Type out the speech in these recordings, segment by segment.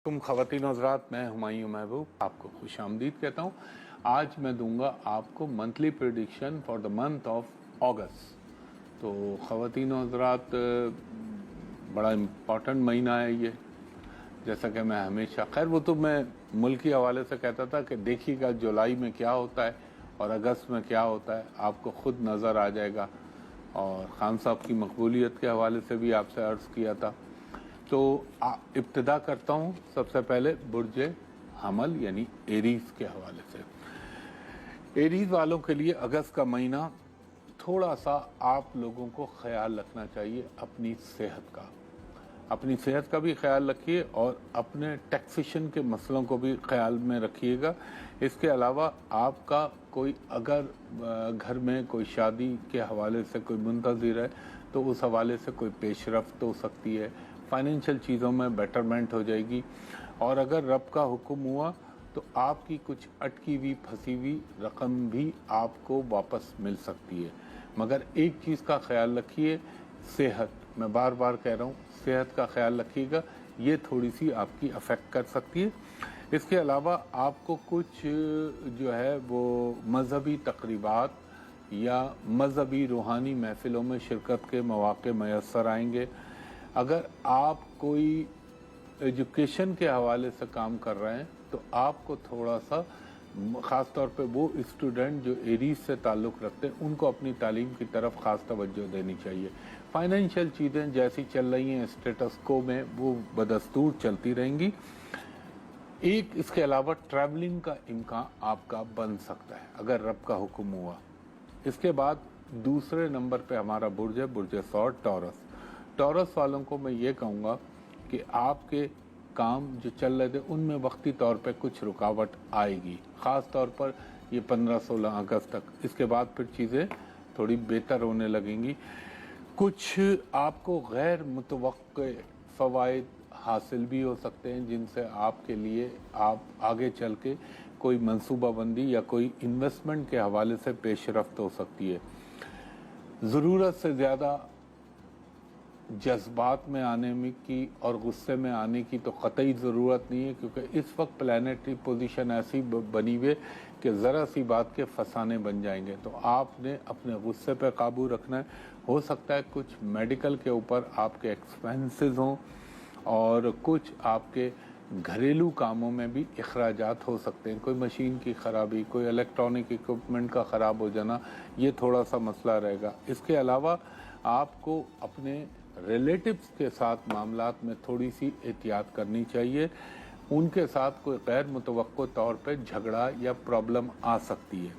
तुम ख़वातीन हज़रात, मैं हुमायूं महबूब आपको खुश आमदीद कहता हूँ। आज मैं दूंगा आपको monthly prediction for the month of अगस्त। तो ख़वातीन हज़रात, बड़ा इम्पॉर्टेंट महीना है ये। जैसा कि मैं हमेशा, खैर वो तो मैं मुल्क के हवाले से कहता था कि देखिएगा जुलाई में क्या होता है और अगस्त में क्या होता है, आपको ख़ुद नज़र आ जाएगा। और ख़ान साहब की मकबूलियत के हवाले से भी आपसे अर्ज़ किया था। तो इब्तिदा करता हूँ सबसे पहले बुर्ज हमल यानी एरीज के हवाले से। एरीज वालों के लिए अगस्त का महीना थोड़ा सा आप लोगों को ख्याल रखना चाहिए अपनी सेहत का। अपनी सेहत का भी ख्याल रखिए और अपने टैक्सेशन के मसलों को भी ख्याल में रखिएगा। इसके अलावा आपका कोई अगर घर में कोई शादी के हवाले से कोई मुंतज़िर है तो उस हवाले से कोई पेशरफ्त हो सकती है, फाइनेंशियल चीज़ों में बेटरमेंट हो जाएगी। और अगर रब का हुक्म हुआ तो आपकी कुछ अटकी हुई फंसी हुई रकम भी आपको वापस मिल सकती है। मगर एक चीज़ का ख्याल रखिए, सेहत। मैं बार बार कह रहा हूँ, सेहत का ख्याल रखिएगा, ये थोड़ी सी आपकी अफेक्ट कर सकती है। इसके अलावा आपको कुछ जो है वो मजहबी तकरीबात या मजहबी रूहानी महफिलों में शिरकत के मौके मैसर आएंगे। अगर आप कोई एजुकेशन के हवाले से काम कर रहे हैं तो आपको थोड़ा सा, ख़ास तौर पे वो स्टूडेंट जो एरीज से ताल्लुक़ रखते हैं, उनको अपनी तालीम की तरफ ख़ास तवज्जो देनी चाहिए। फाइनेंशियल चीज़ें जैसी चल रही हैं स्टेटस को में, वो बदस्तूर चलती रहेंगी। एक इसके अलावा ट्रैवलिंग का इम्कान आपका बन सकता है अगर रब का हुक्म हुआ। इसके बाद दूसरे नंबर पे हमारा बुर्ज है, बुर्ज सौर टॉरस। टॉरस वालों को मैं ये कहूँगा कि आपके काम जो चल रहे थे उनमें वक्ती तौर पे कुछ रुकावट आएगी, ख़ास तौर पर ये 15-16 अगस्त तक। इसके बाद फिर चीज़ें थोड़ी बेहतर होने लगेंगी। कुछ आपको गैर मुतवक्के फ़वाइद हासिल भी हो सकते हैं जिनसे आपके लिए आप आगे चल के कोई मंसूबाबंदी या कोई इन्वेस्टमेंट के हवाले से पेशरफ्त हो सकती है। ज़रूरत से ज़्यादा जज्बात में आने में की और गुस्से में आने की तो कतई ज़रूरत नहीं है, क्योंकि इस वक्त प्लानेटरी पोजीशन ऐसी बनी हुई है कि ज़रा सी बात के फसाने बन जाएंगे। तो आपने अपने गुस्से पर काबू रखना है। हो सकता है कुछ मेडिकल के ऊपर आपके एक्सपेंसेस हों और कुछ आपके घरेलू कामों में भी अखराजात हो सकते हैं। कोई मशीन की ख़राबी, कोई इलेक्ट्रॉनिक इक्विपमेंट का ख़राब हो जाना, ये थोड़ा सा मसला रहेगा। इसके अलावा आपको अपने रिलेटिव्स के साथ मामलात में थोड़ी सी एहतियात करनी चाहिए। उनके साथ कोई गैर मुतवक्को तौर पे झगड़ा या प्रॉब्लम आ सकती है।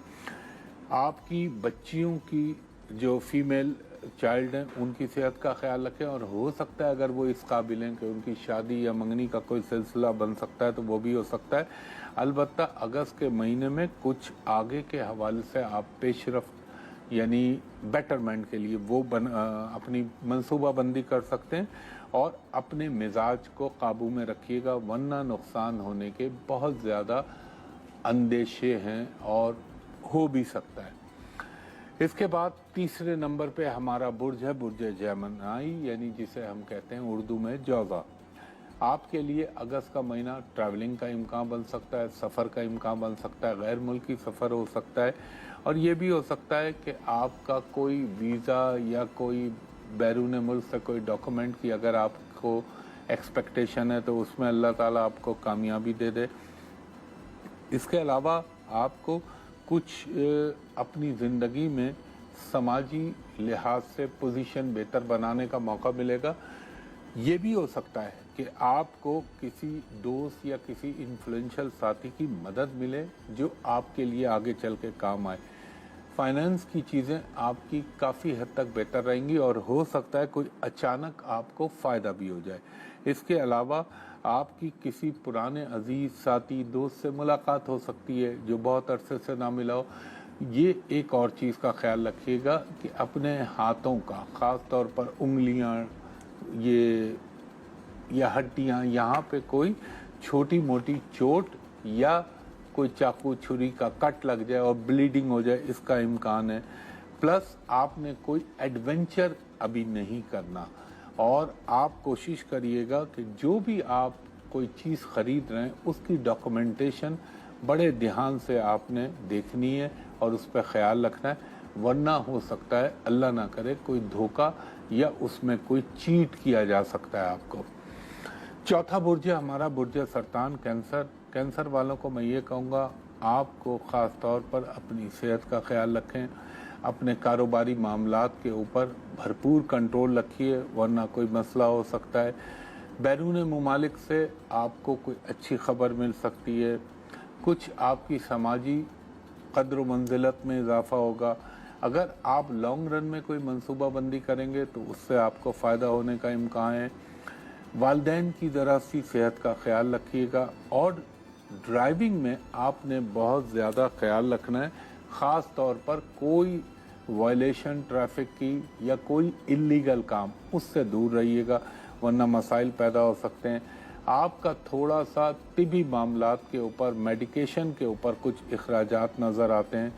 आपकी बच्चियों की जो फीमेल चाइल्ड हैं उनकी सेहत का ख्याल रखें, और हो सकता है अगर वो इस काबिल हैं कि उनकी शादी या मंगनी का कोई सिलसिला बन सकता है तो वो भी हो सकता है। अलबत्ता अगस्त के महीने में कुछ आगे के हवाले से आप पेशरफ्त यानी बेटरमेंट के लिए वो अपनी मंसूबाबंदी कर सकते हैं। और अपने मिजाज को काबू में रखिएगा, वरना नुकसान होने के बहुत ज़्यादा अंदेशे हैं और हो भी सकता है। इसके बाद तीसरे नंबर पे हमारा बुर्ज है, बुर्ज जेमिनी, यानी जिसे हम कहते हैं उर्दू में जौज़ा। आपके लिए अगस्त का महीना ट्रैवलिंग का इम्कान बन सकता है, सफ़र का इम्कान बन सकता है, गैर मुल्की सफ़र हो सकता है। और ये भी हो सकता है कि आपका कोई वीज़ा या कोई बैरून मुल्क से कोई डॉक्यूमेंट की अगर आपको एक्सपेक्टेशन है तो उसमें अल्लाह ताला आपको कामयाबी दे दे। इसके अलावा आपको कुछ अपनी ज़िंदगी में समाजी लिहाज से पोजीशन बेहतर बनाने का मौका मिलेगा। ये भी हो सकता है कि आपको किसी दोस्त या किसी इन्फ्लुएंशियल साथी की मदद मिले जो आपके लिए आगे चल के काम आए। फाइनेंस की चीज़ें आपकी काफ़ी हद तक बेहतर रहेंगी और हो सकता है कोई अचानक आपको फ़ायदा भी हो जाए। इसके अलावा आपकी किसी पुराने अजीज़ साथी दोस्त से मुलाकात हो सकती है जो बहुत अरसे से ना मिला हो। ये एक और चीज़ का ख्याल रखिएगा कि अपने हाथों का, ख़ास तौर पर उंगलियां ये या हड्डियां, यहाँ पे कोई छोटी मोटी चोट या कोई चाकू छुरी का कट लग जाए और ब्लीडिंग हो जाए, इसका इम्कान है। प्लस आपने कोई एडवेंचर अभी नहीं करना, और आप कोशिश करिएगा कि जो भी आपको कोई चीज़ खरीद रहे हैं उसकी डॉक्यूमेंटेशन बड़े ध्यान से आपने देखनी है और उस पर ख्याल रखना है, वरना हो सकता है अल्लाह ना करे कोई धोखा या उसमें कोई चीट किया जा सकता है आपको। चौथा बुर्ज है हमारा बुर्ज सरतान कैंसर। कैंसर वालों को मैं ये कहूँगा आपको ख़ास तौर पर अपनी सेहत का ख्याल रखें, अपने कारोबारी मामलात के ऊपर भरपूर कंट्रोल रखिए, वरना कोई मसला हो सकता है। बैरून मुमालिक से आपको कोई अच्छी खबर मिल सकती है, कुछ आपकी समाजी कद्र मंजिलत में इजाफा होगा। अगर आप लॉन्ग रन में कोई मंसूबा बंदी करेंगे तो उससे आपको फ़ायदा होने का इम्कान है। वालिदैन की ज़रा सी सेहत का ख्याल रखिएगा और ड्राइविंग में आपने बहुत ज़्यादा ख्याल रखना है, ख़ास तौर पर कोई वायलेशन ट्रैफिक की या कोई इल्लीगल काम उससे दूर रहिएगा, वरना मसाइल पैदा हो सकते हैं। आपका थोड़ा सा तिबी मामलात के ऊपर, मेडिकेशन के ऊपर कुछ इखराजात नज़र आते हैं।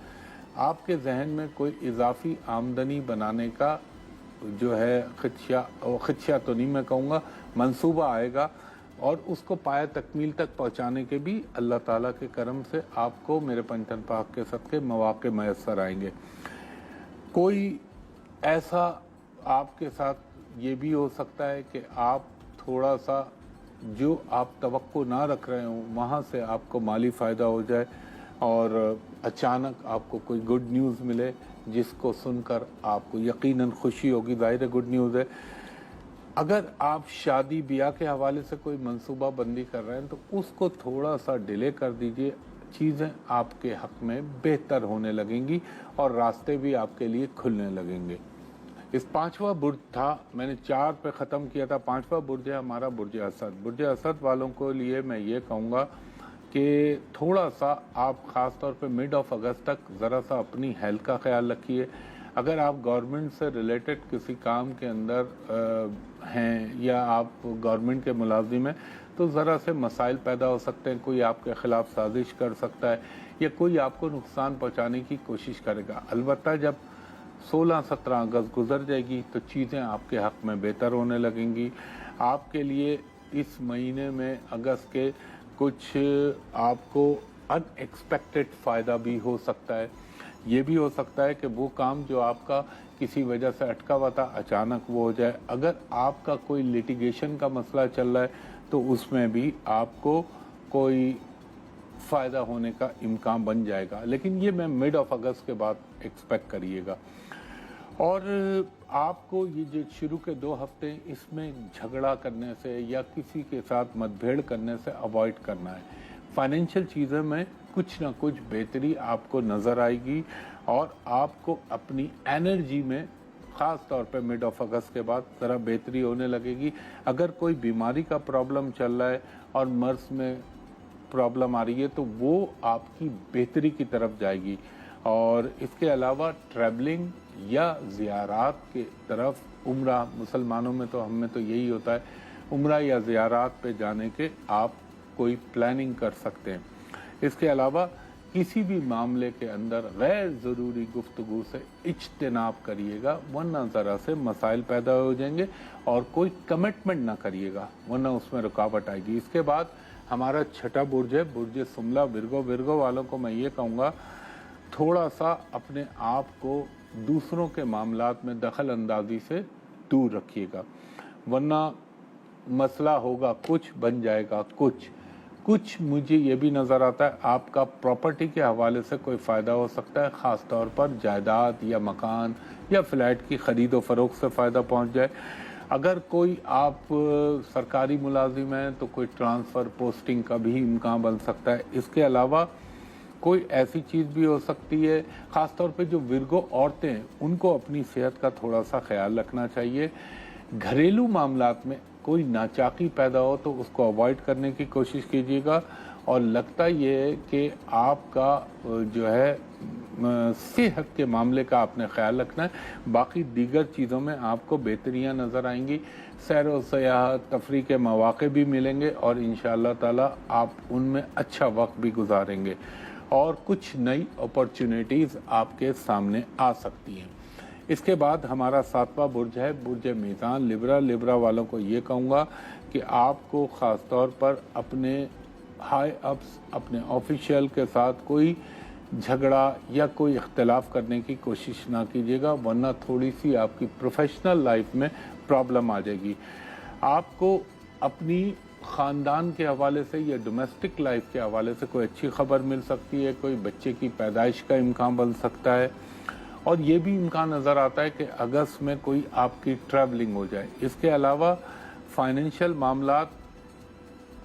आपके जहन में कोई इजाफी आमदनी बनाने का जो है खदशा तो नहीं मैं कहूँगा, मंसूबा आएगा और उसको पाया तकमील तक पहुँचाने के भी अल्लाह ताला के करम से आपको मेरे पंचन पाक के सदके मौके मैसर आएंगे। कोई ऐसा आपके साथ ये भी हो सकता है कि आप थोड़ा सा जो आप तवक्को ना रख रहे हों वहाँ से आपको माली फ़ायदा हो जाए और अचानक आपको कोई गुड न्यूज़ मिले जिसको सुनकर आपको यकीनन खुशी होगी, ज़ाहिर है गुड न्यूज़ है। अगर आप शादी ब्याह के हवाले से कोई मंसूबा बंदी कर रहे हैं तो उसको थोड़ा सा डिले कर दीजिए, चीज़ें आपके हक़ में बेहतर होने लगेंगी और रास्ते भी आपके लिए खुलने लगेंगे। इस पांचवा बुर्ज था, मैंने 4 पे ख़त्म किया था, पांचवा बुर्ज है हमारा बुर्ज असद। बुर्ज असद वालों को लिए मैं ये कहूँगा कि थोड़ा सा आप ख़ास तौर पे मिड ऑफ अगस्त तक ज़रा सा अपनी हेल्थ का ख्याल रखिए। अगर आप गवर्नमेंट से रिलेटेड किसी काम के अंदर हैं या आप गवर्नमेंट के मुलाजिम हैं तो ज़रा से मसाइल पैदा हो सकते हैं, कोई आपके ख़िलाफ़ साजिश कर सकता है या कोई आपको नुकसान पहुंचाने की कोशिश करेगा। अलबत्ता जब 16-17 अगस्त गुजर जाएगी तो चीज़ें आपके हक़ में बेहतर होने लगेंगी। आपके लिए इस महीने में अगस्त के कुछ आपको अनएक्सपेक्टेड फ़ायदा भी हो सकता है। ये भी हो सकता है कि वो काम जो आपका किसी वजह से अटका हुआ था अचानक वो हो जाए। अगर आपका कोई लिटिगेशन का मसला चल रहा है तो उसमें भी आपको कोई फ़ायदा होने का इम्कान बन जाएगा, लेकिन ये मैं मिड ऑफ अगस्त के बाद एक्सपेक्ट करिएगा। और आपको ये जो शुरू के 2 हफ्ते इसमें झगड़ा करने से या किसी के साथ मतभेड़ करने से अवॉइड करना है। फाइनेंशियल चीज़ों में कुछ ना कुछ बेहतरी आपको नज़र आएगी और आपको अपनी एनर्जी में ख़ास तौर पे मिड ऑफ अगस्त के बाद ज़रा बेहतरी होने लगेगी। अगर कोई बीमारी का प्रॉब्लम चल रहा है और मर्ज में प्रॉब्लम आ रही है तो वो आपकी बेहतरी की तरफ जाएगी। और इसके अलावा ट्रैवलिंग या ज़ियारात के तरफ उम्रा, मुसलमानों में तो हम में तो यही होता है, उम्रा या ज़ियारात पे जाने के आप कोई प्लानिंग कर सकते हैं। इसके अलावा किसी भी मामले के अंदर गैर ज़रूरी गुफ्तगू से इज्तिनाब करिएगा, वरना ज़रा से मसाइल पैदा हो जाएंगे और कोई कमिटमेंट ना करिएगा वरना उसमें रुकावट आएगी। इसके बाद हमारा छठा बुर्ज है बुर्ज सुमला विर्गो। विर्गो वालों को मैं ये कहूँगा थोड़ा सा अपने आप को दूसरों के मामलात में दखल अंदाजी से दूर रखिएगा, वरना मसला होगा कुछ बन जाएगा कुछ। मुझे ये भी नज़र आता है आपका प्रॉपर्टी के हवाले से कोई फ़ायदा हो सकता है, ख़ास तौर पर जायदाद या मकान या फ्लैट की ख़रीद व फ़रोख्त से फ़ायदा पहुंच जाए। अगर कोई आप सरकारी मुलाजिम हैं तो कोई ट्रांसफ़र पोस्टिंग का भी इम्कान बन सकता है। इसके अलावा कोई ऐसी चीज़ भी हो सकती है, ख़ास तौर पे जो विर्गो औरतें हैं उनको अपनी सेहत का थोड़ा सा ख्याल रखना चाहिए। घरेलू मामलात में कोई नाचाकी पैदा हो तो उसको अवॉइड करने की कोशिश कीजिएगा। और लगता ये है कि आपका जो है सेहत के मामले का आपने ख्याल रखना है, बाकी दीगर चीज़ों में आपको बेहतरियाँ नज़र आएंगी। सैर व सयाहत तफरी के मौक़े भी मिलेंगे और इंशाअल्लाह ताला आप उनमें अच्छा वक्त भी गुजारेंगे और कुछ नई अपॉर्चुनिटीज़ आपके सामने आ सकती हैं। इसके बाद हमारा 7वां बुर्ज है बुर्ज मीज़ान लिब्रा। लिब्रा वालों को ये कहूँगा کہ آپ کو خاص طور پر اپنے ہائی اپس اپنے آفیشیل کے ساتھ کوئی جھگڑا یا کوئی اختلاف کرنے کی کوشش نہ کیجیے گا، ورنہ تھوڑی سی آپ کی پروفیشنل لائف میں پرابلم آ جائے گی۔ آپ کو اپنی خاندان کے حوالے سے یا ڈومیسٹک لائف کے حوالے سے کوئی اچھی خبر مل سکتی ہے، کوئی بچے کی پیدائش کا امکان بن سکتا ہے، اور یہ بھی امکان نظر آتا ہے کہ اگست میں کوئی آپ کی ٹریولنگ ہو جائے۔ اس کے علاوہ فائنینشیل معاملات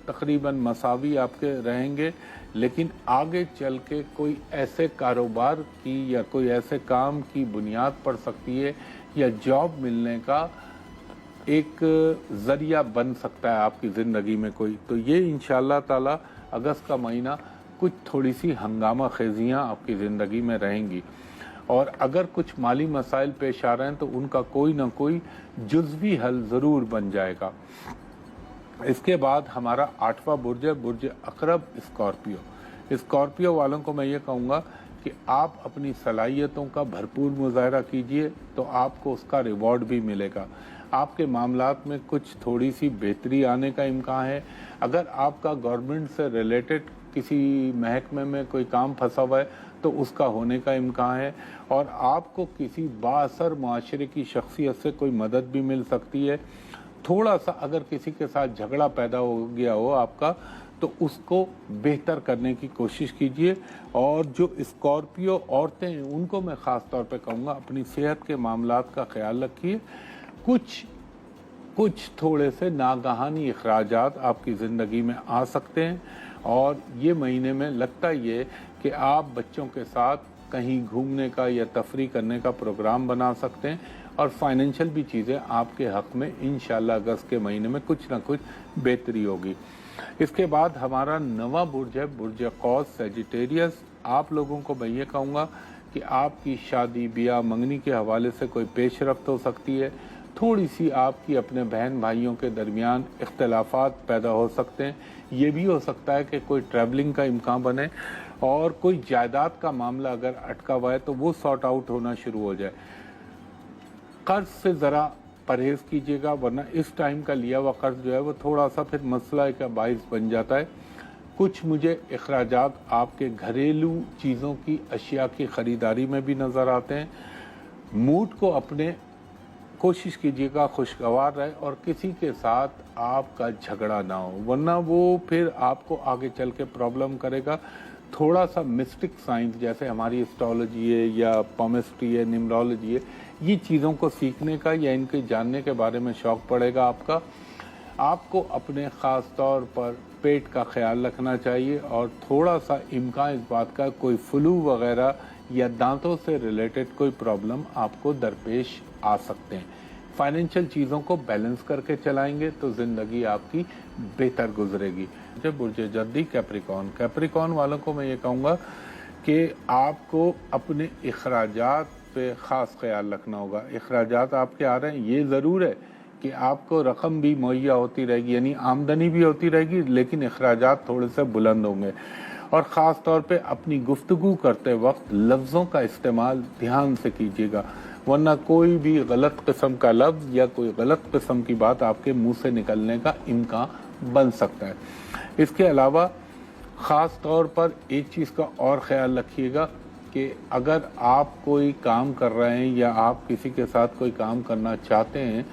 تقریباً مساوی آپ کے رہیں گے، لیکن آگے چل کے کوئی ایسے کاروبار کی یا کوئی ایسے کام کی بنیاد پڑ سکتی ہے یا جاب ملنے کا ایک ذریعہ بن سکتا ہے آپ کی زندگی میں کوئی، تو یہ انشاءاللہ تعالی اگست کا مہینہ کچھ تھوڑی سی ہنگامہ خیزیاں آپ کی زندگی میں رہیں گی، اور اگر کچھ مالی مسائل پیش آ رہے ہیں تو ان کا کوئی نہ کوئی جزوی حل ضرور بن جائے گا۔ اس کے بعد ہمارا 8واں برج ہے برج عقرب اسکارپیو۔ اسکارپیو والوں کو میں یہ کہوں گا کہ آپ اپنی صلاحیتوں کا بھرپور مظاہرہ کیجئے تو آپ کو اس کا ریوارڈ بھی ملے گا۔ آپ کے معاملات میں کچھ تھوڑی سی بہتری آنے کا امکان ہے۔ اگر آپ کا گورنمنٹ سے ریلیٹڈ کسی محکمے میں کوئی کام پھنسا ہوا ہے تو اس کا ہونے کا امکان ہے، اور آپ کو کسی بااثر معاشرے کی شخصیت سے کوئی مدد بھی مل سکتی ہے۔ تھوڑا سا اگر کسی کے ساتھ جھگڑا پیدا ہو گیا ہو آپ کا تو اس کو بہتر کرنے کی کوشش کیجئے، اور جو اسکارپیو عورتیں ہیں ان کو میں خاص طور پہ کہوں گا اپنی صحت کے معاملات کا خیال رکھیے۔ کچھ تھوڑے سے ناگہانی اخراجات آپ کی زندگی میں آ سکتے ہیں، اور یہ مہینے میں لگتا یہ کہ آپ بچوں کے ساتھ کہیں گھومنے کا یا تفریح کرنے کا پروگرام بنا سکتے ہیں، اور فائنینشیل بھی چیزیں آپ کے حق میں انشاءاللہ اگست کے مہینے میں کچھ نہ کچھ بہتری ہوگی۔ اس کے بعد ہمارا 9واں برج ہے برج قوس سیجیٹیریس۔ آپ لوگوں کو میں یہ کہوں گا کہ آپ کی شادی بیاہ منگنی کے حوالے سے کوئی پیش رفت ہو سکتی ہے، تھوڑی سی آپ کی اپنے بہن بھائیوں کے درمیان اختلافات پیدا ہو سکتے ہیں، یہ بھی ہو سکتا ہے کہ کوئی ٹریولنگ کا امکان بنے، اور کوئی جائیداد کا معاملہ اگر اٹکا ہوا ہے تو وہ سارٹ آؤٹ ہونا شروع ہو جائے۔ قرض سے ذرا پرہیز کیجیے گا، ورنہ اس ٹائم کا لیا ہوا قرض جو ہے وہ تھوڑا سا پھر مسئلہ کا باعث بن جاتا ہے۔ کچھ مجھے اخراجات آپ کے گھریلو چیزوں کی اشیاء کی خریداری میں بھی نظر آتے ہیں۔ موڈ کو اپنے کوشش کیجیے گا خوشگوار رہے، اور کسی کے ساتھ آپ کا جھگڑا نہ ہو، ورنہ وہ پھر آپ کو آگے چل کے پرابلم کرے گا۔ تھوڑا سا مسٹک سائنس جیسے ہماری اسٹرالوجی ہے یا پامسٹری ہے، نیمرولوجی ہے، یہ چیزوں کو سیکھنے کا یا ان کے جاننے کے بارے میں شوق پڑے گا آپ کا۔ آپ کو اپنے خاص طور پر پیٹ کا خیال رکھنا چاہیے، اور تھوڑا سا امکان اس بات کا کوئی فلو وغیرہ یا دانتوں سے ریلیٹڈ کوئی پرابلم آپ کو درپیش آ سکتے ہیں۔ فائنینشیل چیزوں کو بیلنس کر کے چلائیں گے تو زندگی آپ کی بہتر گزرے گی۔ برج جدی کیپریکون والوں کو میں یہ کہوں گا کہ آپ کو اپنے اخراجات پہ خاص خیال رکھنا ہوگا۔ اخراجات آپ کے آ رہے ہیں، یہ ضرور ہے کہ آپ کو رقم بھی مہیا ہوتی رہے گی، یعنی آمدنی بھی ہوتی رہے گی، لیکن اخراجات تھوڑے سے بلند ہوں گے، اور خاص طور پہ اپنی گفتگو کرتے وقت لفظوں کا استعمال دھیان سے کیجیے گا، ورنہ کوئی بھی غلط قسم کا لفظ یا کوئی غلط قسم کی بات آپ کے منہ سے نکلنے کا امکان بن سکتا ہے۔ اس کے علاوہ خاص طور پر ایک چیز کا اور خیال رکھیے گا کہ اگر آپ کوئی کام کر رہے ہیں یا آپ کسی کے ساتھ کوئی کام کرنا چاہتے ہیں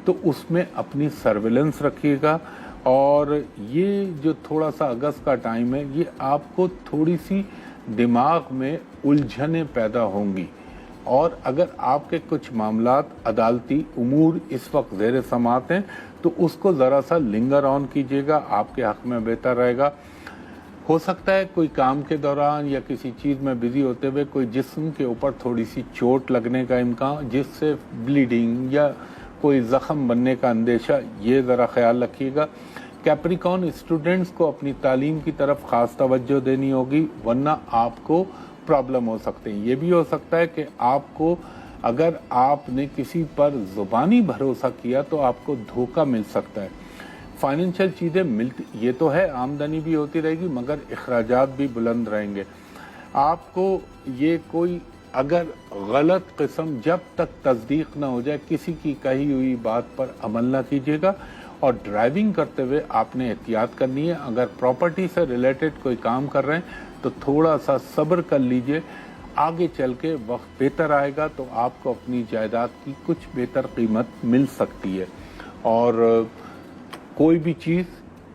تو اس میں اپنی سرویلنس رکھیے گا، اور یہ جو تھوڑا سا اگست کا ٹائم ہے یہ آپ کو تھوڑی سی دماغ میں الجھنیں پیدا ہوں گی، اور اگر آپ کے کچھ معاملات عدالتی امور اس وقت زیر سماعت ہیں تو اس کو ذرا سا لنگر آن کیجیے گا، آپ کے حق میں بہتر رہے گا۔ ہو سکتا ہے کوئی کام کے دوران یا کسی چیز میں بزی ہوتے ہوئے کوئی جسم کے اوپر تھوڑی سی چوٹ لگنے کا امکان، جس سے بلیڈنگ یا کوئی زخم بننے کا اندیشہ، یہ ذرا خیال رکھیے گا۔ کیپریکون اسٹوڈنٹس کو اپنی تعلیم کی طرف خاص توجہ دینی ہوگی، ورنہ آپ کو پرابلم ہو سکتے ہیں۔ یہ بھی ہو سکتا ہے کہ آپ کو اگر آپ نے کسی پر زبانی بھروسہ کیا تو آپ کو دھوکہ مل سکتا ہے۔ فائنینشیل چیزیں ملتی یہ تو ہے، آمدنی بھی ہوتی رہے گی مگر اخراجات بھی بلند رہیں گے۔ آپ کو یہ کوئی اگر غلط قسم جب تک تصدیق نہ ہو جائے کسی کی کہی ہوئی بات پر عمل نہ کیجیے گا، और ड्राइविंग करते हुए आपने एहतियात करनी है। अगर प्रॉपर्टी से रिलेटेड कोई काम कर रहे हैं तो थोड़ा सा सब्र कर लीजिए, आगे चल के वक्त बेहतर आएगा तो आपको अपनी जायदाद की कुछ बेहतर कीमत मिल सकती है। और कोई भी चीज़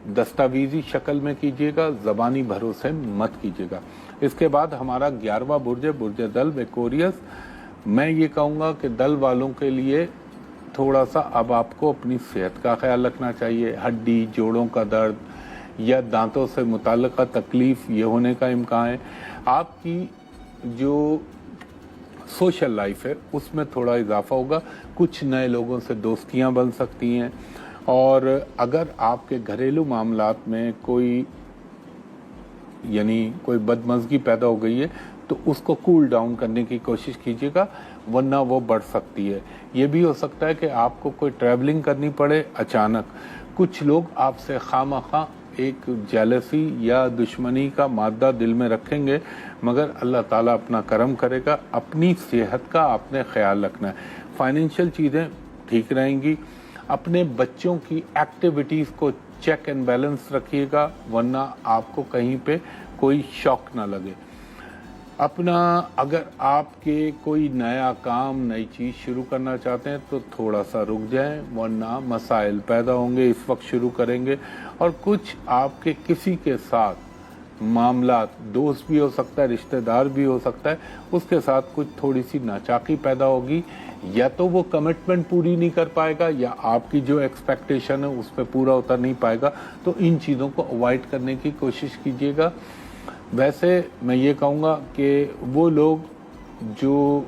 दस्तावेजी शक्ल में कीजिएगा, ज़बानी भरोसे मत कीजिएगा। इसके बाद हमारा 11वां बुर्ज है, बुर्ज दल एक्वेरियस। मैं ये कहूँगा कि दल वालों के लिए थोड़ा सा अब आपको अपनी सेहत का ख्याल रखना चाहिए। हड्डी, जोड़ों का दर्द या दांतों से मुताल्लिक़ तकलीफ ये होने का इम्कान है। आपकी जो सोशल लाइफ है उसमें थोड़ा इजाफा होगा, कुछ नए लोगों से दोस्तियां बन सकती हैं। और अगर आपके घरेलू मामलात में कोई बदमज़गी पैदा हो गई है तो उसको कूल डाउन करने की कोशिश कीजिएगा, वरना वो बढ़ सकती है। ये भी हो सकता है कि आपको कोई ट्रैवलिंग करनी पड़े अचानक। कुछ लोग आपसे खामखा एक जेलसी या दुश्मनी का मादा दिल में रखेंगे, मगर अल्लाह ताला अपना करम करेगा। अपनी सेहत का आपने ख्याल रखना है। फाइनेंशियल चीज़ें ठीक रहेंगी। अपने बच्चों की एक्टिविटीज़ को चेक एंड बैलेंस रखिएगा, वरना आपको कहीं पे कोई शौक ना लगे। अगर आपके कोई नया काम, नई चीज़ शुरू करना चाहते हैं तो थोड़ा सा रुक जाएं, वरना मसाइल पैदा होंगे। इस वक्त शुरू करेंगे और कुछ आपके किसी के साथ मामलात, दोस्त भी हो सकता है, रिश्तेदार भी हो सकता है, उसके साथ कुछ थोड़ी सी नाचाकी पैदा होगी। या तो वो कमिटमेंट पूरी नहीं कर पाएगा या आपकी जो एक्सपेक्टेशन है उस पर पूरा उतर नहीं पाएगा। तो इन चीज़ों को अवॉइड करने की कोशिश कीजिएगा। वैसे मैं ये कहूँगा कि वो लोग जो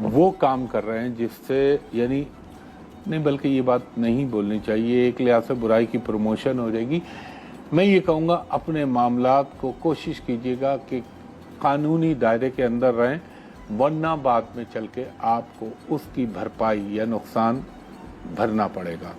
वो काम कर रहे हैं जिससे नहीं, बल्कि ये बात नहीं बोलनी चाहिए, एक लिहाज से बुराई की प्रमोशन हो जाएगी। मैं ये कहूँगा अपने मामलात को कोशिश कीजिएगा कि कानूनी दायरे के अंदर रहें, वरना बाद में चल के आपको उसकी भरपाई या नुकसान भरना पड़ेगा।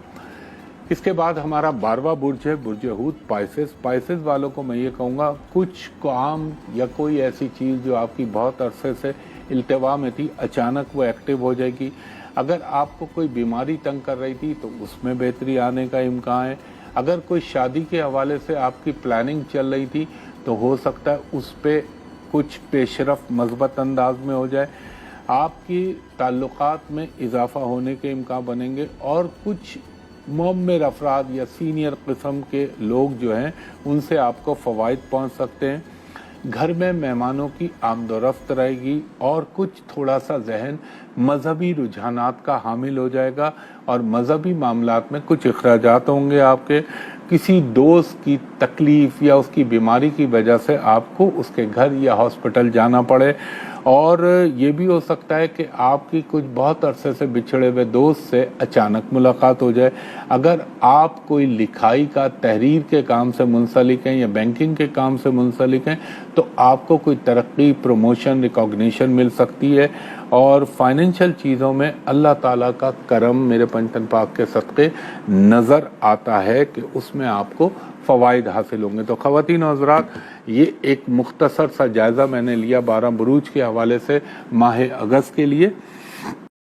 इसके बाद हमारा 12वां बुर्ज है, बुर्ज हूत स्पाइसेस वालों को मैं ये कहूँगा, कुछ काम या कोई ऐसी चीज़ जो आपकी बहुत अरसे से इल्तिवा में थी, अचानक वो एक्टिव हो जाएगी। अगर आपको कोई बीमारी तंग कर रही थी तो उसमें बेहतरी आने का इम्कान है। अगर कोई शादी के हवाले से आपकी प्लानिंग चल रही थी तो हो सकता है उस पर कुछ पेशरफ मज़बूत अंदाज में हो जाए। आपकी ताल्लुकात में इजाफा होने के इम्कान बनेंगे और कुछ मुअम्मर अफराद या सीनियर किस्म के लोग जो हैं उनसे आपको फ़वाइद पहुंच सकते हैं। घर में मेहमानों की आमदोरफ्त रहेगी और कुछ थोड़ा सा जहन मजहबी रुझानात का हामिल हो जाएगा और मजहबी मामलात में कुछ अखराजात होंगे आपके। किसी दोस्त की तकलीफ़ या उसकी बीमारी की वजह से आपको उसके घर या हॉस्पिटल जाना पड़े। और ये भी हो सकता है कि आपकी कुछ बहुत अरसे से बिछड़े हुए दोस्त से अचानक मुलाकात हो जाए। अगर आप कोई लिखाई का, तहरीर के काम से मुंसलिक हैं या बैंकिंग के काम से मुंसलिक हैं तो आपको कोई तरक्की, प्रमोशन, रिकॉग्निशन मिल सकती है। और फाइनेंशियल चीज़ों में अल्लाह ताला का करम मेरे पंचतन पाक के सदक़े नज़र आता है कि उसमें आपको फ़वाइद हासिल होंगे। तो ख़वातीन और हज़रात, ये एक मुख्तसर सा जायज़ा मैंने लिया 12 बुरूज के हवाले से माह अगस्त के लिए।